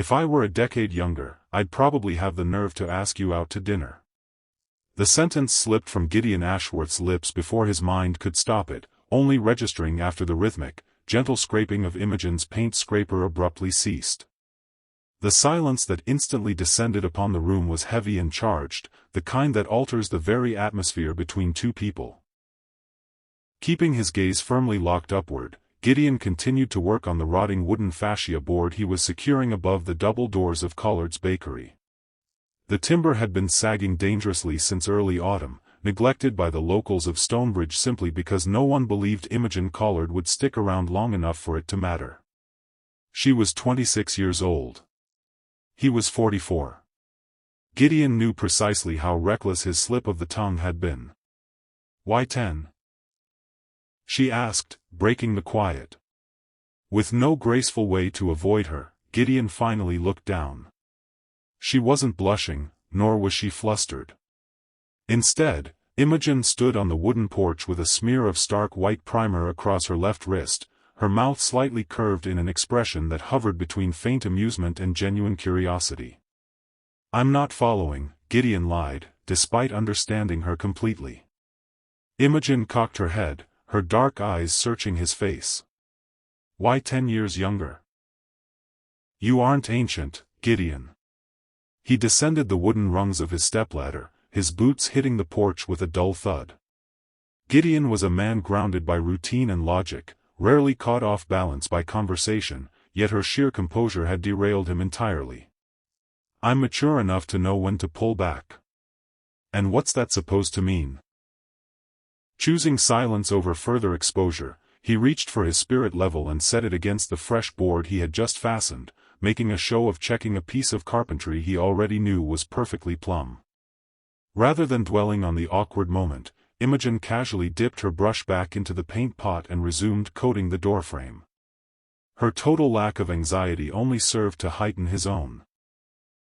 If I were a decade younger, I'd probably have the nerve to ask you out to dinner." The sentence slipped from Gideon Ashworth's lips before his mind could stop it, only registering after the rhythmic, gentle scraping of Imogen's paint scraper abruptly ceased. The silence that instantly descended upon the room was heavy and charged, the kind that alters the very atmosphere between two people. Keeping his gaze firmly locked upward, Gideon continued to work on the rotting wooden fascia board he was securing above the double doors of Callard's bakery. The timber had been sagging dangerously since early autumn, neglected by the locals of Stonebridge simply because no one believed Imogen Callard would stick around long enough for it to matter. She was 26 years old. He was 44. Gideon knew precisely how reckless his slip of the tongue had been. "Why 10?" she asked, breaking the quiet. With no graceful way to avoid her, Gideon finally looked down. She wasn't blushing, nor was she flustered. Instead, Imogen stood on the wooden porch with a smear of stark white primer across her left wrist, her mouth slightly curved in an expression that hovered between faint amusement and genuine curiosity. "I'm not following," Gideon lied, despite understanding her completely. Imogen cocked her head, her dark eyes searching his face. "Why 10 years younger?" "You aren't ancient, Gideon." He descended the wooden rungs of his stepladder, his boots hitting the porch with a dull thud. Gideon was a man grounded by routine and logic, rarely caught off balance by conversation, yet her sheer composure had derailed him entirely. "I'm mature enough to know when to pull back." "And what's that supposed to mean?" Choosing silence over further exposure, he reached for his spirit level and set it against the fresh board he had just fastened, making a show of checking a piece of carpentry he already knew was perfectly plumb. Rather than dwelling on the awkward moment, Imogen casually dipped her brush back into the paint pot and resumed coating the doorframe. Her total lack of anxiety only served to heighten his own.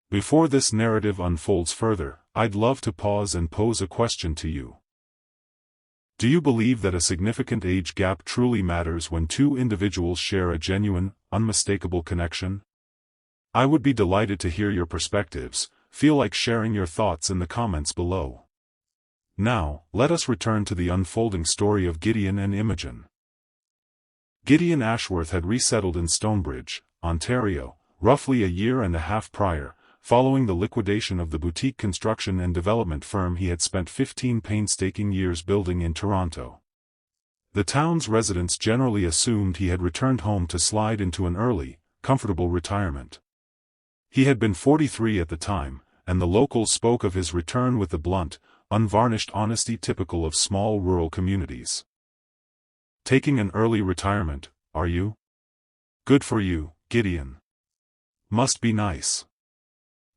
"Before this narrative unfolds further, I'd love to pause and pose a question to you. Do you believe that a significant age gap truly matters when two individuals share a genuine, unmistakable connection? I would be delighted to hear your perspectives. Feel like sharing your thoughts in the comments below. Now, let us return to the unfolding story of Gideon and Imogen. Gideon Ashworth had resettled in Stonebridge, Ontario, roughly a year and a half prior, following the liquidation of the boutique construction and development firm he had spent 15 painstaking years building in Toronto. The town's residents generally assumed he had returned home to slide into an early, comfortable retirement. He had been 43 at the time, and the locals spoke of his return with the blunt, unvarnished honesty typical of small rural communities. "Taking an early retirement, are you? Good for you, Gideon. Must be nice."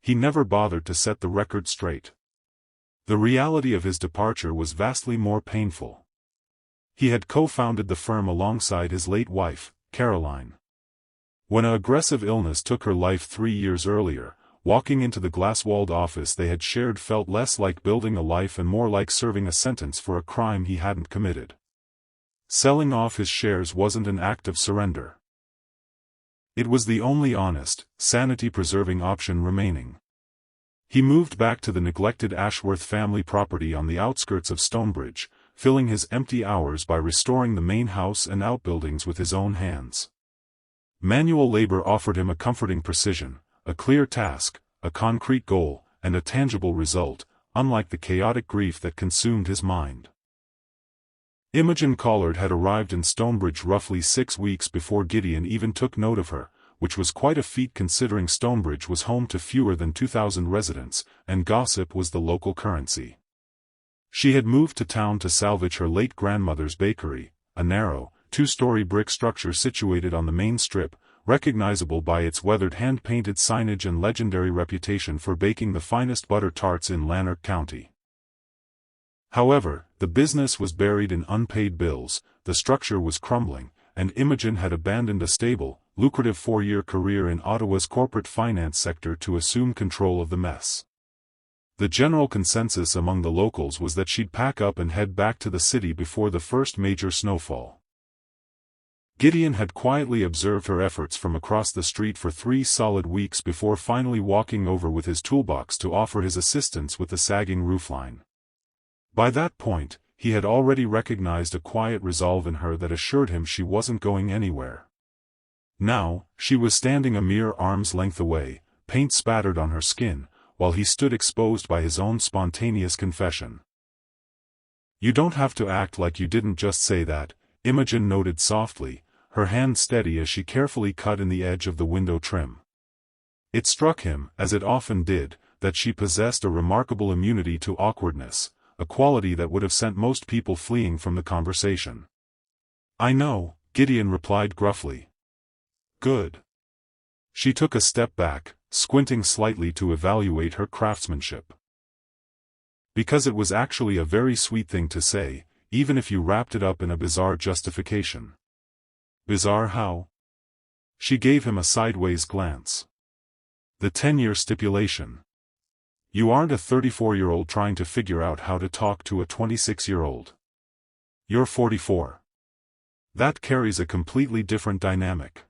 He never bothered to set the record straight. The reality of his departure was vastly more painful. He had co-founded the firm alongside his late wife, Caroline. When an aggressive illness took her life 3 years earlier, walking into the glass-walled office they had shared felt less like building a life and more like serving a sentence for a crime he hadn't committed. Selling off his shares wasn't an act of surrender. It was the only honest, sanity-preserving option remaining. He moved back to the neglected Ashworth family property on the outskirts of Stonebridge, filling his empty hours by restoring the main house and outbuildings with his own hands. Manual labor offered him a comforting precision, a clear task, a concrete goal, and a tangible result, unlike the chaotic grief that consumed his mind. Imogen Callard had arrived in Stonebridge roughly 6 weeks before Gideon even took note of her, which was quite a feat considering Stonebridge was home to fewer than 2,000 residents, and gossip was the local currency. She had moved to town to salvage her late grandmother's bakery, a narrow, 2-story brick structure situated on the main strip, recognizable by its weathered hand-painted signage and legendary reputation for baking the finest butter tarts in Lanark County. However, the business was buried in unpaid bills, the structure was crumbling, and Imogen had abandoned a stable, lucrative 4-year career in Ottawa's corporate finance sector to assume control of the mess. The general consensus among the locals was that she'd pack up and head back to the city before the first major snowfall. Gideon had quietly observed her efforts from across the street for 3 solid weeks before finally walking over with his toolbox to offer his assistance with the sagging roofline. By that point, he had already recognized a quiet resolve in her that assured him she wasn't going anywhere. Now, she was standing a mere arm's length away, paint spattered on her skin, while he stood exposed by his own spontaneous confession. "You don't have to act like you didn't just say that," Imogen noted softly, her hand steady as she carefully cut in the edge of the window trim. It struck him, as it often did, that she possessed a remarkable immunity to awkwardness, a quality that would have sent most people fleeing from the conversation. "I know," Gideon replied gruffly. "Good." She took a step back, squinting slightly to evaluate her craftsmanship. "Because it was actually a very sweet thing to say, even if you wrapped it up in a bizarre justification." "Bizarre how?" She gave him a sideways glance. "The 10-year stipulation. You aren't a 34-year-old trying to figure out how to talk to a 26-year-old. You're 44. That carries a completely different dynamic."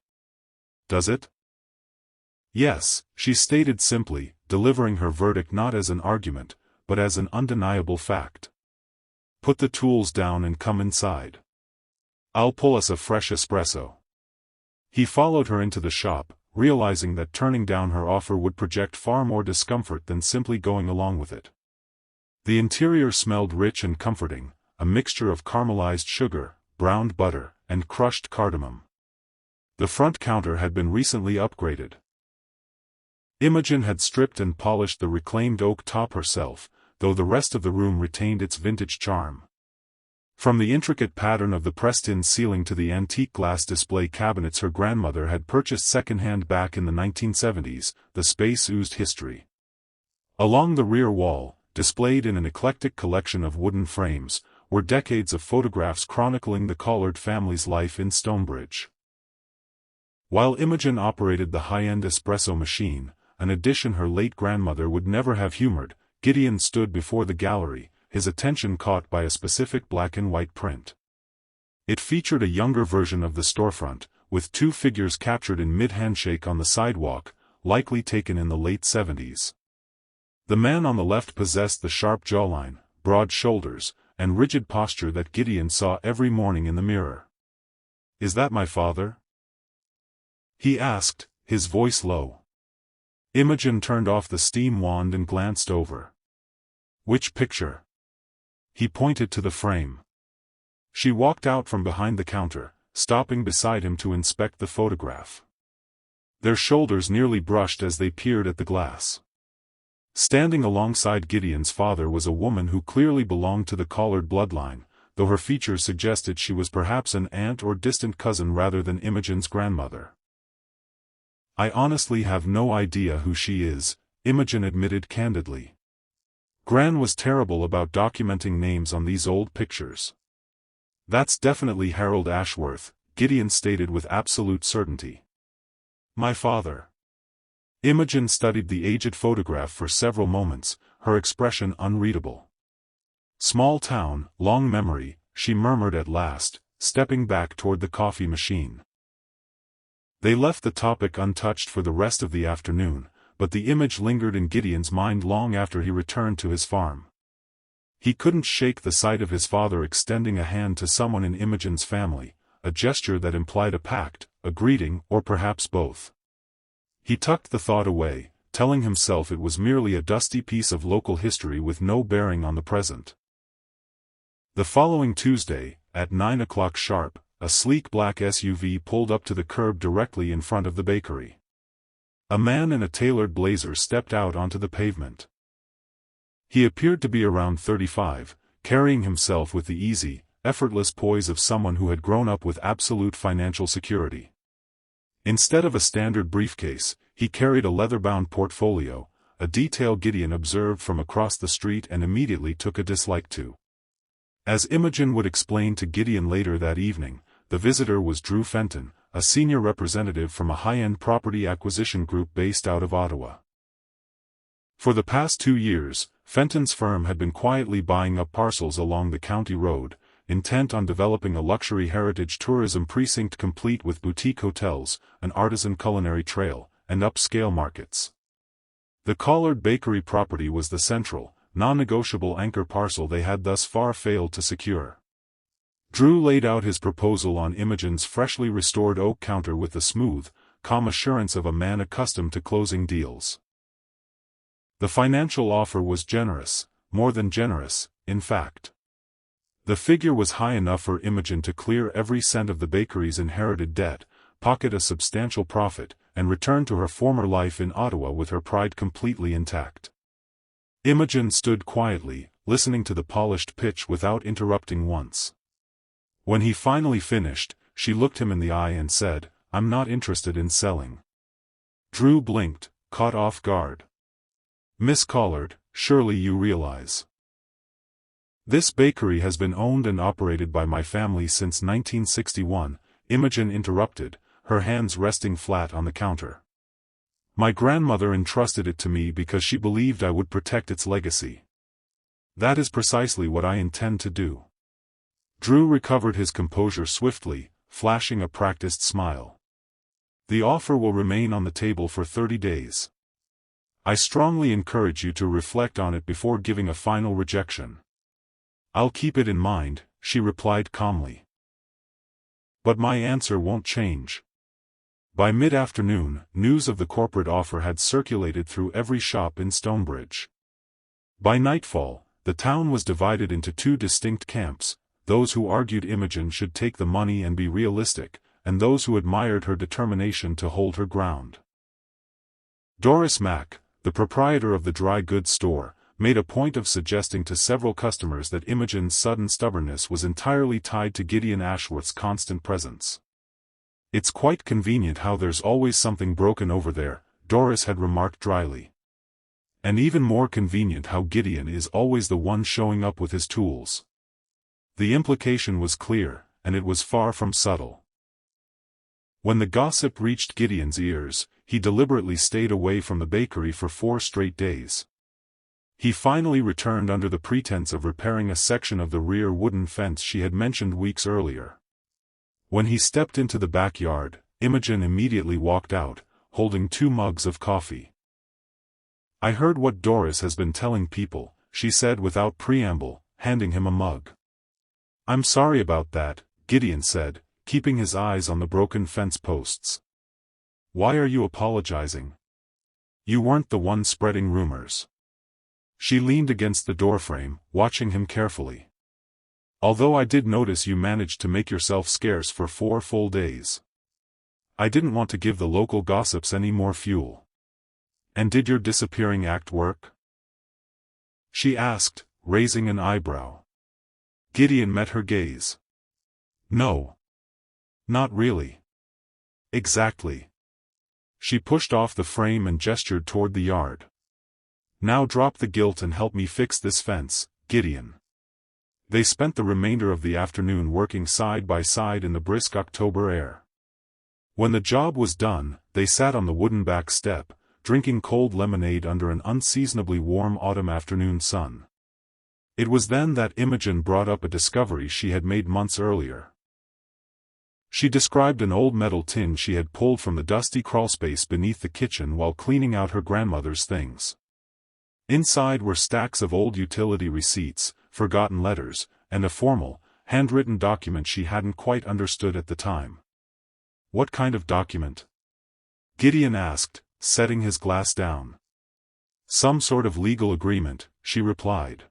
"Does it?" "Yes," she stated simply, delivering her verdict not as an argument, but as an undeniable fact. "Put the tools down and come inside. I'll pull us a fresh espresso." He followed her into the shop, realizing that turning down her offer would project far more discomfort than simply going along with it. The interior smelled rich and comforting, a mixture of caramelized sugar, browned butter, and crushed cardamom. The front counter had been recently upgraded. Imogen had stripped and polished the reclaimed oak top herself, though the rest of the room retained its vintage charm. From the intricate pattern of the pressed-in ceiling to the antique glass display cabinets her grandmother had purchased second-hand back in the 1970s, the space oozed history. Along the rear wall, displayed in an eclectic collection of wooden frames, were decades of photographs chronicling the Callard family's life in Stonebridge. While Imogen operated the high-end espresso machine, an addition her late grandmother would never have humored, Gideon stood before the gallery, his attention caught by a specific black-and-white print. It featured a younger version of the storefront, with 2 figures captured in mid-handshake on the sidewalk, likely taken in the late 70s. The man on the left possessed the sharp jawline, broad shoulders, and rigid posture that Gideon saw every morning in the mirror. "Is that my father?" he asked, his voice low. Imogen turned off the steam wand and glanced over. "Which picture?" He pointed to the frame. She walked out from behind the counter, stopping beside him to inspect the photograph. Their shoulders nearly brushed as they peered at the glass. Standing alongside Gideon's father was a woman who clearly belonged to the Callard bloodline, though her features suggested she was perhaps an aunt or distant cousin rather than Imogen's grandmother. "I honestly have no idea who she is," Imogen admitted candidly. "Gran was terrible about documenting names on these old pictures." "That's definitely Harold Ashworth," Gideon stated with absolute certainty. "My father." Imogen studied the aged photograph for several moments, her expression unreadable. "Small town, long memory," she murmured at last, stepping back toward the coffee machine. They left the topic untouched for the rest of the afternoon, but the image lingered in Gideon's mind long after he returned to his farm. He couldn't shake the sight of his father extending a hand to someone in Imogen's family, a gesture that implied a pact, a greeting, or perhaps both. He tucked the thought away, telling himself it was merely a dusty piece of local history with no bearing on the present. The following Tuesday, at 9 o'clock sharp, a sleek black SUV pulled up to the curb directly in front of the bakery. A man in a tailored blazer stepped out onto the pavement. He appeared to be around 35, carrying himself with the easy, effortless poise of someone who had grown up with absolute financial security. Instead of a standard briefcase, he carried a leather-bound portfolio, a detail Gideon observed from across the street and immediately took a dislike to. As Imogen would explain to Gideon later that evening, the visitor was Drew Fenton, a senior representative from a high-end property acquisition group based out of Ottawa. For the past 2 years, Fenton's firm had been quietly buying up parcels along the county road, intent on developing a luxury heritage tourism precinct complete with boutique hotels, an artisan culinary trail, and upscale markets. The Callard Bakery property was the central, non-negotiable anchor parcel they had thus far failed to secure. Drew laid out his proposal on Imogen's freshly restored oak counter with the smooth, calm assurance of a man accustomed to closing deals. The financial offer was generous, more than generous, in fact. The figure was high enough for Imogen to clear every cent of the bakery's inherited debt, pocket a substantial profit, and return to her former life in Ottawa with her pride completely intact. Imogen stood quietly, listening to the polished pitch without interrupting once. When he finally finished, she looked him in the eye and said, "I'm not interested in selling." Drew blinked, caught off guard. "Miss Callard, surely you realize. This bakery has been owned and operated by my family since 1961, Imogen interrupted, her hands resting flat on the counter. My grandmother entrusted it to me because she believed I would protect its legacy. That is precisely what I intend to do." Drew recovered his composure swiftly, flashing a practiced smile. "The offer will remain on the table for 30 days. I strongly encourage you to reflect on it before giving a final rejection." "I'll keep it in mind," she replied calmly. "But my answer won't change." By mid-afternoon, news of the corporate offer had circulated through every shop in Stonebridge. By nightfall, the town was divided into two distinct camps, those who argued Imogen should take the money and be realistic, and those who admired her determination to hold her ground. Doris Mack, the proprietor of the dry goods store, made a point of suggesting to several customers that Imogen's sudden stubbornness was entirely tied to Gideon Ashworth's constant presence. "It's quite convenient how there's always something broken over there," Doris had remarked dryly. "And even more convenient how Gideon is always the one showing up with his tools." The implication was clear, and it was far from subtle. When the gossip reached Gideon's ears, he deliberately stayed away from the bakery for 4 straight days. He finally returned under the pretense of repairing a section of the rear wooden fence she had mentioned weeks earlier. When he stepped into the backyard, Imogen immediately walked out, holding 2 mugs of coffee. "I heard what Doris has been telling people," she said without preamble, handing him a mug. "I'm sorry about that," Gideon said, keeping his eyes on the broken fence posts. "Why are you apologizing? You weren't the one spreading rumors." She leaned against the doorframe, watching him carefully. "Although I did notice you managed to make yourself scarce for 4 full days. I didn't want to give the local gossips any more fuel." "And did your disappearing act work?" she asked, raising an eyebrow. Gideon met her gaze. "No. Not really." "Exactly." She pushed off the frame and gestured toward the yard. "Now drop the guilt and help me fix this fence, Gideon." They spent the remainder of the afternoon working side by side in the brisk October air. When the job was done, they sat on the wooden back step, drinking cold lemonade under an unseasonably warm autumn afternoon sun. It was then that Imogen brought up a discovery she had made months earlier. She described an old metal tin she had pulled from the dusty crawlspace beneath the kitchen while cleaning out her grandmother's things. Inside were stacks of old utility receipts, forgotten letters, and a formal, handwritten document she hadn't quite understood at the time. "What kind of document?" Gideon asked, setting his glass down. "Some sort of legal agreement," she replied.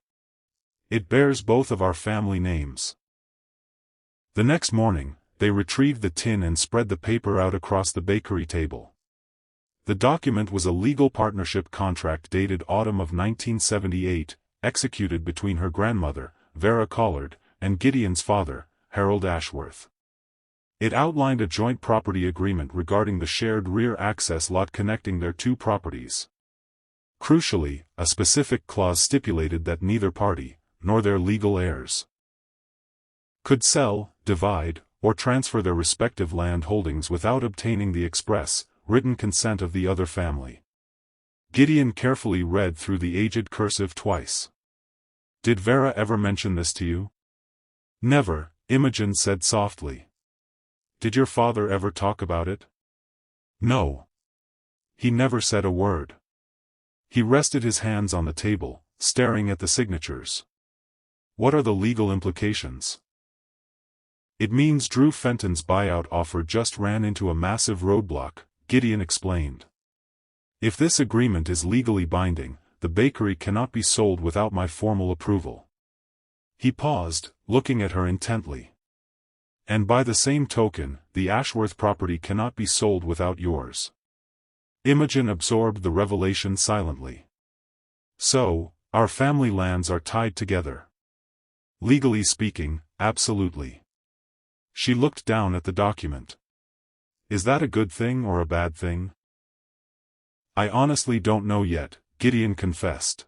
"It bears both of our family names." The next morning, they retrieved the tin and spread the paper out across the bakery table. The document was a legal partnership contract dated autumn of 1978, executed between her grandmother, Vera Callard, and Gideon's father, Harold Ashworth. It outlined a joint property agreement regarding the shared rear access lot connecting their 2 properties. Crucially, a specific clause stipulated that neither party, nor their legal heirs, could sell, divide, or transfer their respective land holdings without obtaining the express, written consent of the other family. Gideon carefully read through the aged cursive twice. "Did Vera ever mention this to you?" Never, Imogen said softly. Did your father ever talk about it? No. He never said a word. He rested his hands on the table, staring at the signatures. What are the legal implications? It means Drew Fenton's buyout offer just ran into a massive roadblock, Gideon explained. If this agreement is legally binding, the bakery cannot be sold without my formal approval. He paused, looking at her intently. And by the same token, the Ashworth property cannot be sold without yours. Imogen absorbed the revelation silently. So, our family lands are tied together. Legally speaking, absolutely. She looked down at the document. Is that a good thing or a bad thing? I honestly don't know yet, Gideon confessed.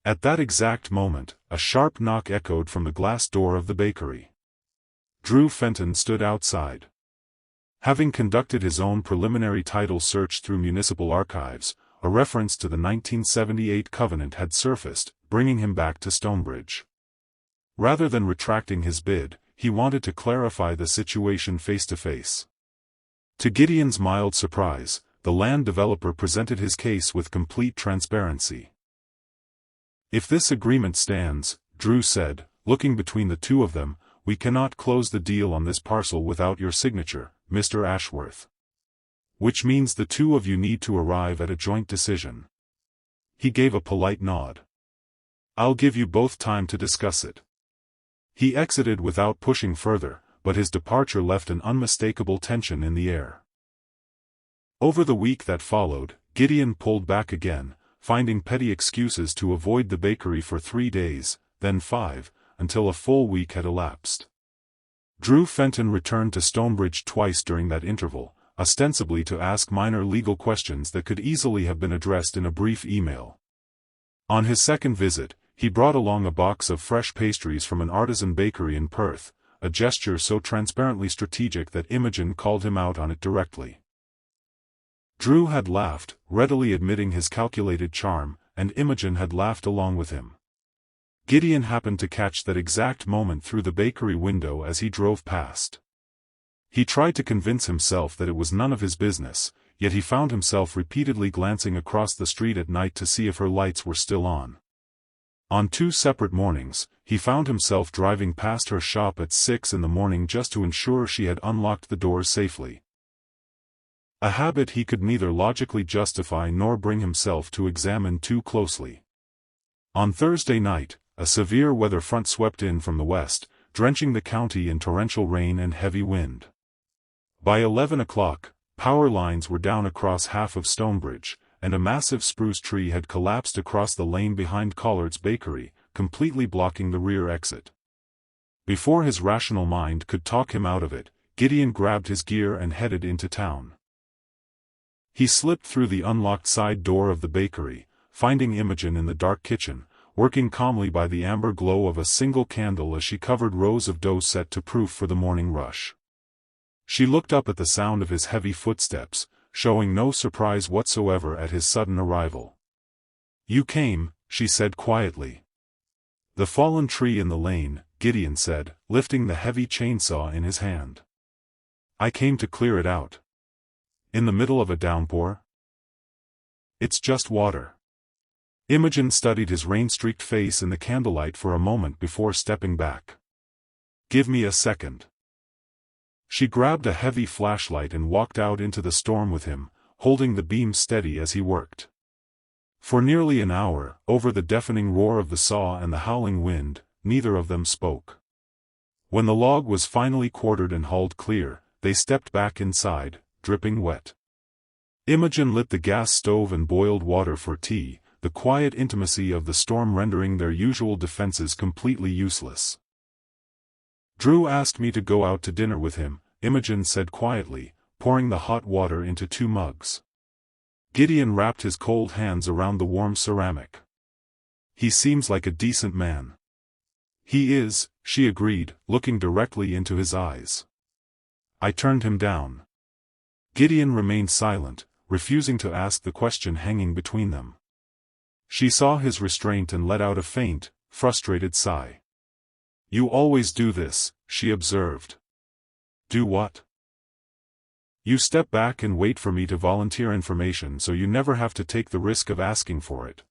At that exact moment, a sharp knock echoed from the glass door of the bakery. Drew Fenton stood outside. Having conducted his own preliminary title search through municipal archives, a reference to the 1978 covenant had surfaced, bringing him back to Stonebridge. Rather than retracting his bid, he wanted to clarify the situation face to face. To Gideon's mild surprise, the land developer presented his case with complete transparency. If this agreement stands, Drew said, looking between the two of them, we cannot close the deal on this parcel without your signature, Mr. Ashworth. Which means the two of you need to arrive at a joint decision. He gave a polite nod. I'll give you both time to discuss it. He exited without pushing further, but his departure left an unmistakable tension in the air. Over the week that followed, Gideon pulled back again, finding petty excuses to avoid the bakery for 3 days, then 5, until a full week had elapsed. Drew Fenton returned to Stonebridge twice during that interval, ostensibly to ask minor legal questions that could easily have been addressed in a brief email. On his second visit, he brought along a box of fresh pastries from an artisan bakery in Perth, a gesture so transparently strategic that Imogen called him out on it directly. Drew had laughed, readily admitting his calculated charm, and Imogen had laughed along with him. Gideon happened to catch that exact moment through the bakery window as he drove past. He tried to convince himself that it was none of his business, yet he found himself repeatedly glancing across the street at night to see if her lights were still on. On 2 separate mornings, he found himself driving past her shop at 6 in the morning just to ensure she had unlocked the doors safely. A habit he could neither logically justify nor bring himself to examine too closely. On Thursday night, a severe weather front swept in from the west, drenching the county in torrential rain and heavy wind. By 11 o'clock, power lines were down across half of Stonebridge, and a massive spruce tree had collapsed across the lane behind Callard's bakery, completely blocking the rear exit. Before his rational mind could talk him out of it, Gideon grabbed his gear and headed into town. He slipped through the unlocked side door of the bakery, finding Imogen in the dark kitchen, working calmly by the amber glow of a single candle as she covered rows of dough set to proof for the morning rush. She looked up at the sound of his heavy footsteps, showing no surprise whatsoever at his sudden arrival. You came, she said quietly. The fallen tree in the lane, Gideon said, lifting the heavy chainsaw in his hand. I came to clear it out. In the middle of a downpour? It's just water. Imogen studied his rain-streaked face in the candlelight for a moment before stepping back. Give me a second. She grabbed a heavy flashlight and walked out into the storm with him, holding the beam steady as he worked. For nearly an hour, over the deafening roar of the saw and the howling wind, neither of them spoke. When the log was finally quartered and hauled clear, they stepped back inside, dripping wet. Imogen lit the gas stove and boiled water for tea, the quiet intimacy of the storm rendering their usual defenses completely useless. Drew asked me to go out to dinner with him, Imogen said quietly, pouring the hot water into 2 mugs. Gideon wrapped his cold hands around the warm ceramic. He seems like a decent man. He is, she agreed, looking directly into his eyes. I turned him down. Gideon remained silent, refusing to ask the question hanging between them. She saw his restraint and let out a faint, frustrated sigh. You always do this, she observed. Do what? You step back and wait for me to volunteer information so you never have to take the risk of asking for it.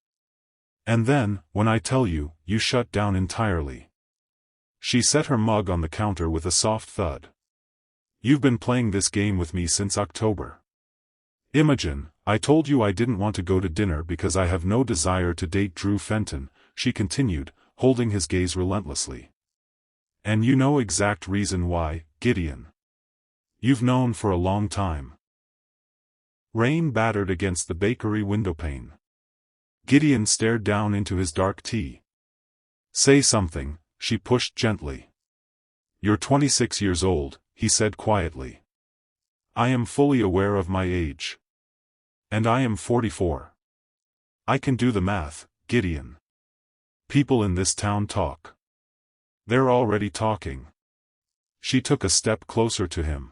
And then, when I tell you, you shut down entirely. She set her mug on the counter with a soft thud. You've been playing this game with me since October. Imogen, I told you I didn't want to go to dinner because I have no desire to date Drew Fenton, she continued, holding his gaze relentlessly. And you know exact reason why, Gideon. You've known for a long time. Rain battered against the bakery windowpane. Gideon stared down into his dark tea. Say something, she pushed gently. You're 26 years old, he said quietly. I am fully aware of my age. And I am 44. I can do the math, Gideon. People in this town talk. They're already talking. She took a step closer to him.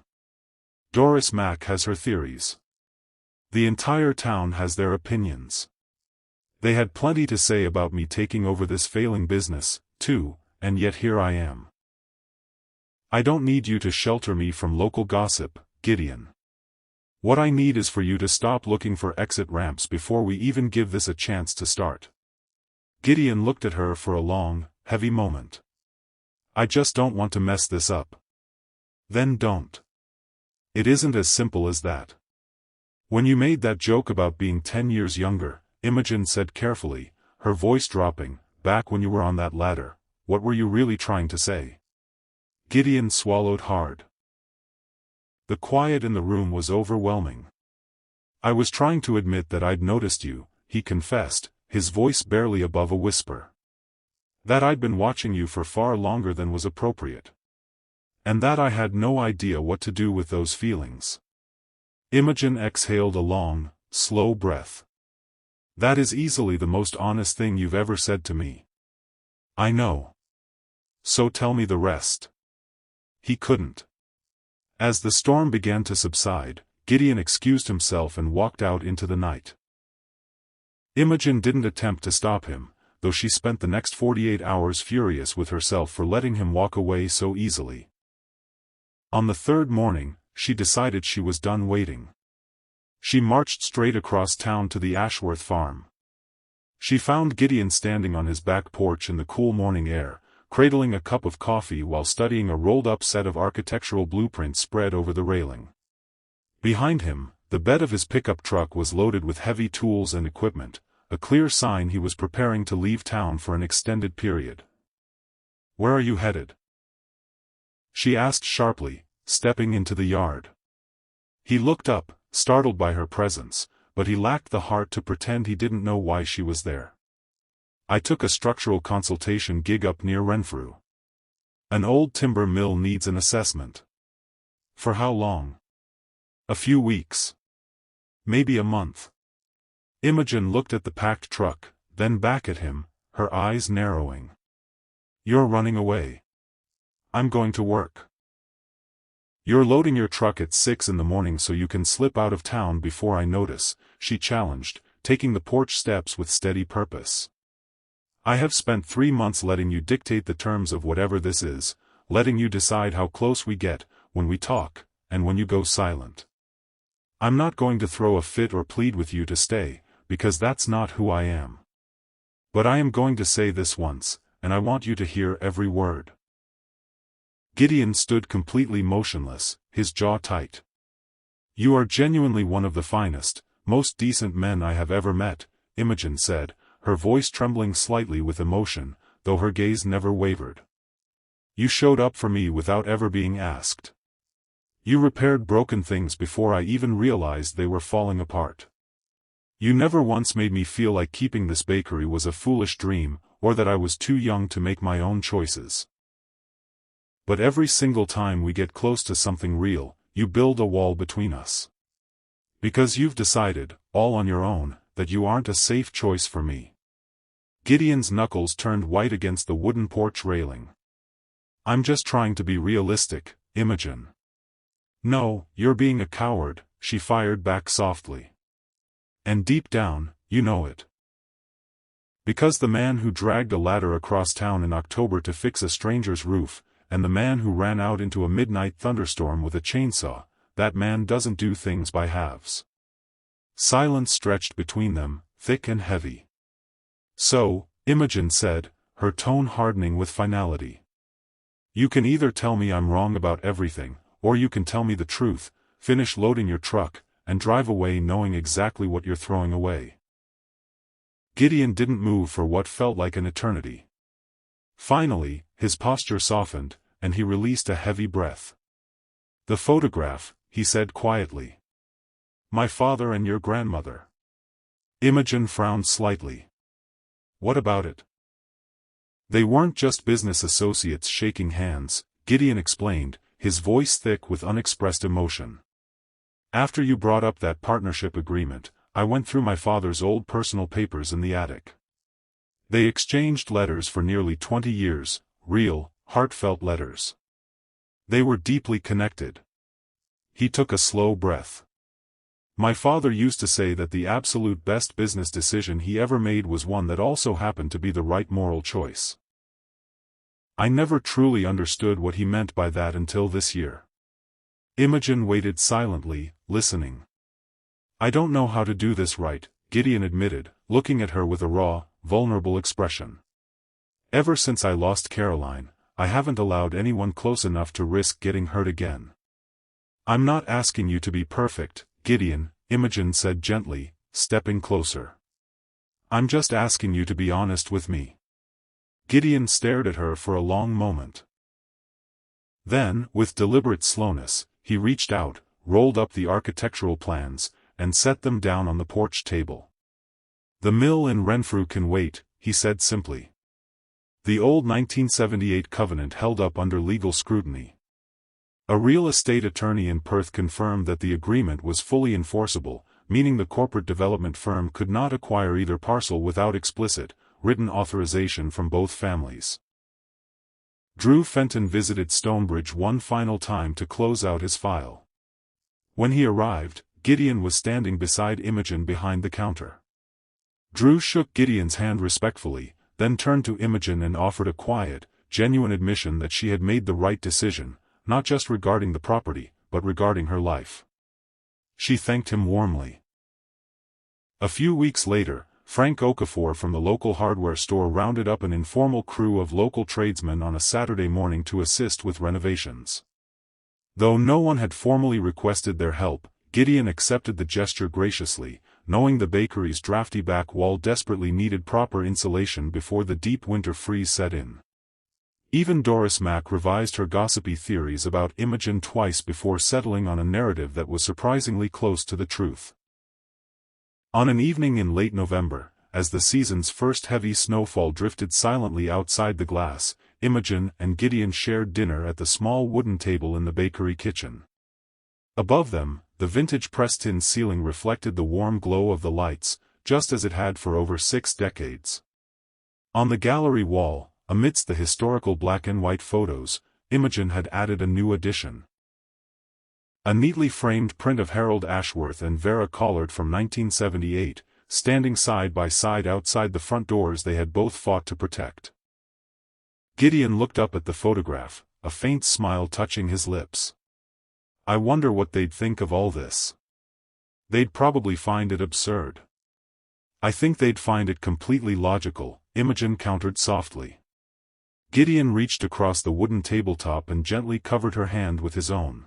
Doris Mack has her theories. The entire town has their opinions. They had plenty to say about me taking over this failing business, too, and yet here I am. I don't need you to shelter me from local gossip, Gideon. What I need is for you to stop looking for exit ramps before we even give this a chance to start. Gideon looked at her for a long, heavy moment. I just don't want to mess this up. Then don't. It isn't as simple as that. When you made that joke about being 10 years younger, Imogen said carefully, her voice dropping, back when you were on that ladder, what were you really trying to say? Gideon swallowed hard. The quiet in the room was overwhelming. I was trying to admit that I'd noticed you, he confessed, his voice barely above a whisper. That I'd been watching you for far longer than was appropriate. And that I had no idea what to do with those feelings. Imogen exhaled a long, slow breath. That is easily the most honest thing you've ever said to me. I know. So tell me the rest. He couldn't. As the storm began to subside, Gideon excused himself and walked out into the night. Imogen didn't attempt to stop him, though she spent the next 48 hours furious with herself for letting him walk away so easily. On the third morning, she decided she was done waiting. She marched straight across town to the Ashworth farm. She found Gideon standing on his back porch in the cool morning air, cradling a cup of coffee while studying a rolled-up set of architectural blueprints spread over the railing. Behind him, the bed of his pickup truck was loaded with heavy tools and equipment, a clear sign he was preparing to leave town for an extended period. Where are you headed? She asked sharply, stepping into the yard. He looked up, startled by her presence, but he lacked the heart to pretend he didn't know why she was there. I took a structural consultation gig up near Renfrew. An old timber mill needs an assessment. For how long? A few weeks. Maybe a month. Imogen looked at the packed truck, then back at him, her eyes narrowing. You're running away. I'm going to work. You're loading your truck at 6 in the morning so you can slip out of town before I notice, she challenged, taking the porch steps with steady purpose. I have spent 3 months letting you dictate the terms of whatever this is, letting you decide how close we get, when we talk, and when you go silent. I'm not going to throw a fit or plead with you to stay, because that's not who I am. But I am going to say this once, and I want you to hear every word. Gideon stood completely motionless, his jaw tight. You are genuinely one of the finest, most decent men I have ever met, Imogen said, her voice trembling slightly with emotion, though her gaze never wavered. You showed up for me without ever being asked. You repaired broken things before I even realized they were falling apart. You never once made me feel like keeping this bakery was a foolish dream, or that I was too young to make my own choices. But every single time we get close to something real, you build a wall between us. Because you've decided, all on your own, that you aren't a safe choice for me. Gideon's knuckles turned white against the wooden porch railing. I'm just trying to be realistic, Imogen. No, you're being a coward, she fired back softly. And deep down, you know it. Because the man who dragged a ladder across town in October to fix a stranger's roof, and the man who ran out into a midnight thunderstorm with a chainsaw, that man doesn't do things by halves. Silence stretched between them, thick and heavy. So, Imogen said, her tone hardening with finality. You can either tell me I'm wrong about everything, or you can tell me the truth, finish loading your truck, and drive away knowing exactly what you're throwing away. Gideon didn't move for what felt like an eternity. Finally, his posture softened, and he released a heavy breath. The photograph, he said quietly. My father and your grandmother. Imogen frowned slightly. What about it? They weren't just business associates shaking hands, Gideon explained, his voice thick with unexpressed emotion. After you brought up that partnership agreement, I went through my father's old personal papers in the attic. They exchanged letters for nearly 20 years, real, heartfelt letters. They were deeply connected. He took a slow breath. My father used to say that the absolute best business decision he ever made was one that also happened to be the right moral choice. I never truly understood what he meant by that until this year. Imogen waited silently, listening. I don't know how to do this right, Gideon admitted, looking at her with a raw, vulnerable expression. Ever since I lost Caroline, I haven't allowed anyone close enough to risk getting hurt again. I'm not asking you to be perfect, Gideon, Imogen said gently, stepping closer. I'm just asking you to be honest with me. Gideon stared at her for a long moment. Then, with deliberate slowness, he reached out, rolled up the architectural plans, and set them down on the porch table. The mill in Renfrew can wait, he said simply. The old 1978 covenant held up under legal scrutiny. A real estate attorney in Perth confirmed that the agreement was fully enforceable, meaning the corporate development firm could not acquire either parcel without explicit, written authorization from both families. Drew Fenton visited Stonebridge one final time to close out his file. When he arrived, Gideon was standing beside Imogen behind the counter. Drew shook Gideon's hand respectfully, then turned to Imogen and offered a quiet, genuine admission that she had made the right decision, not just regarding the property, but regarding her life. She thanked him warmly. A few weeks later, Frank Okafor from the local hardware store rounded up an informal crew of local tradesmen on a Saturday morning to assist with renovations. Though no one had formally requested their help, Gideon accepted the gesture graciously, knowing the bakery's drafty back wall desperately needed proper insulation before the deep winter freeze set in. Even Doris Mack revised her gossipy theories about Imogen twice before settling on a narrative that was surprisingly close to the truth. On an evening in late November, as the season's first heavy snowfall drifted silently outside the glass, Imogen and Gideon shared dinner at the small wooden table in the bakery kitchen. Above them, the vintage press-tin ceiling reflected the warm glow of the lights, just as it had for over 6 decades. On the gallery wall, amidst the historical black-and-white photos, Imogen had added a new addition. A neatly framed print of Harold Ashworth and Vera Callard from 1978, standing side by side outside the front doors they had both fought to protect. Gideon looked up at the photograph, a faint smile touching his lips. I wonder what they'd think of all this. They'd probably find it absurd. I think they'd find it completely logical, Imogen countered softly. Gideon reached across the wooden tabletop and gently covered her hand with his own.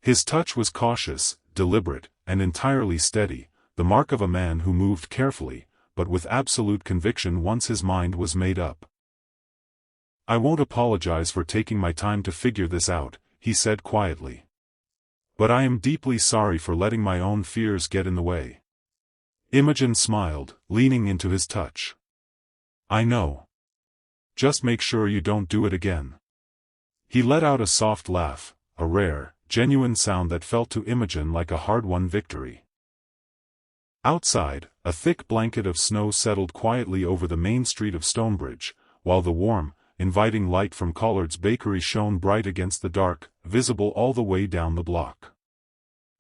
His touch was cautious, deliberate, and entirely steady, the mark of a man who moved carefully, but with absolute conviction once his mind was made up. I won't apologize for taking my time to figure this out, he said quietly. But I am deeply sorry for letting my own fears get in the way. Imogen smiled, leaning into his touch. I know. Just make sure you don't do it again. He let out a soft laugh, a rare, genuine sound that felt to Imogen like a hard-won victory. Outside, a thick blanket of snow settled quietly over the main street of Stonebridge, while the warm, inviting light from Callard's bakery shone bright against the dark, visible all the way down the block.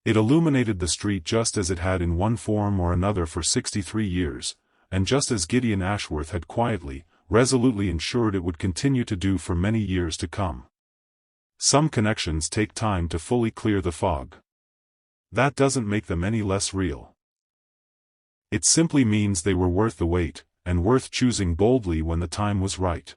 It illuminated the street just as it had in one form or another for 63 years, and just as Gideon Ashworth had quietly, resolutely ensured it would continue to do for many years to come. Some connections take time to fully clear the fog. That doesn't make them any less real. It simply means they were worth the wait, and worth choosing boldly when the time was right.